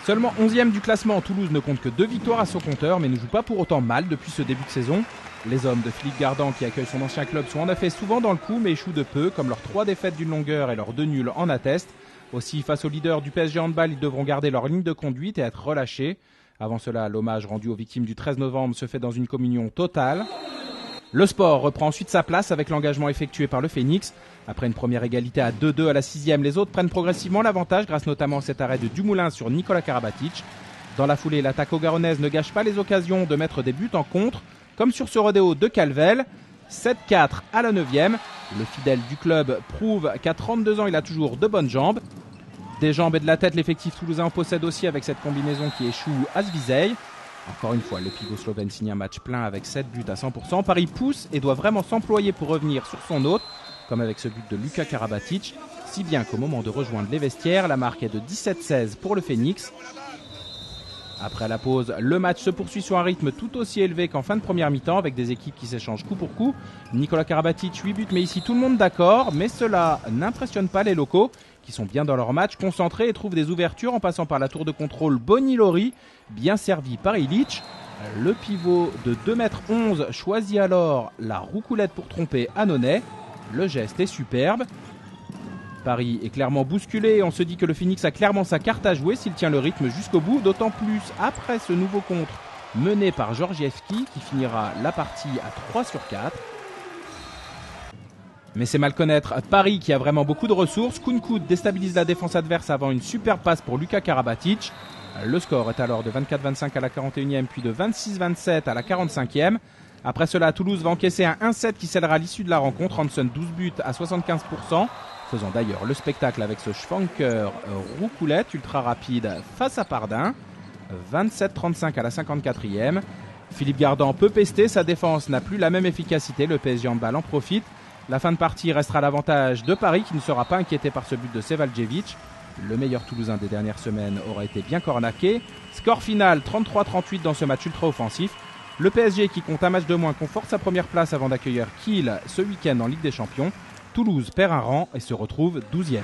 Seulement 11e du classement, Toulouse ne compte que 2 victoires à son compteur, mais ne joue pas pour autant mal depuis ce début de saison. Les hommes de Philippe Gardan, qui accueillent son ancien club, sont en effet souvent dans le coup, mais échouent de peu, comme leurs 3 défaites d'une longueur et leurs 2 nuls en attestent. Aussi, face aux leaders du PSG Handball, ils devront garder leur ligne de conduite et être relâchés. Avant cela, l'hommage rendu aux victimes du 13 novembre se fait dans une communion totale. Le sport reprend ensuite sa place avec l'engagement effectué par le Phénix. Après une première égalité à 2-2 à la 6e, les autres prennent progressivement l'avantage grâce notamment à cet arrêt de Dumoulin sur Nicolas Karabatic. Dans la foulée, l'attaque garonnaise ne gâche pas les occasions de mettre des buts en contre, comme sur ce rodéo de Calvel. 7-4 à la 9e. Le fidèle du club prouve qu'à 32 ans, il a toujours de bonnes jambes. Des jambes et de la tête, l'effectif toulousain en possède aussi avec cette combinaison qui échoue à Svizej. Encore une fois, le pivot slovène signe un match plein avec 7 buts à 100%. Paris pousse et doit vraiment s'employer pour revenir sur son hôte, comme avec ce but de Luka Karabatic. Si bien qu'au moment de rejoindre les vestiaires, la marque est de 17-16 pour le Phénix. Après la pause, le match se poursuit sur un rythme tout aussi élevé qu'en fin de première mi-temps, avec des équipes qui s'échangent coup pour coup. Nicolas Karabatic, 8 buts, mais ici tout le monde d'accord. Mais cela n'impressionne pas les locaux, qui sont bien dans leur match, concentrés et trouvent des ouvertures en passant par la tour de contrôle Bonilori, bien servi par Illich. Le pivot de 2,11 m choisit alors la roucoulette pour tromper Annonay. Le geste est superbe. Paris est clairement bousculé et on se dit que le Phoenix a clairement sa carte à jouer s'il tient le rythme jusqu'au bout, d'autant plus après ce nouveau contre mené par Georgievski qui finira la partie à 3/4. Mais c'est mal connaître Paris qui a vraiment beaucoup de ressources. Kounkoud déstabilise la défense adverse avant une superbe passe pour Luka Karabatic. Le score est alors de 24-25 à la 41e puis de 26-27 à la 45e. Après cela, Toulouse va encaisser un 1-7 qui scellera l'issue de la rencontre. Hansen 12 buts à 75%. Faisant d'ailleurs le spectacle avec ce Schwanker roucoulette ultra rapide face à Pardin. 27-35 à la 54e. Philippe Gardan peut pester, sa défense n'a plus la même efficacité. Le PSG Handball en profite. La fin de partie restera l'avantage de Paris qui ne sera pas inquiété par ce but de Sevaljevic. Le meilleur Toulousain des dernières semaines aura été bien cornaqué. Score final 33-38 dans ce match ultra offensif. Le PSG qui compte un match de moins conforte sa première place avant d'accueillir Kiel ce week-end en Ligue des Champions. Toulouse perd un rang et se retrouve 12e.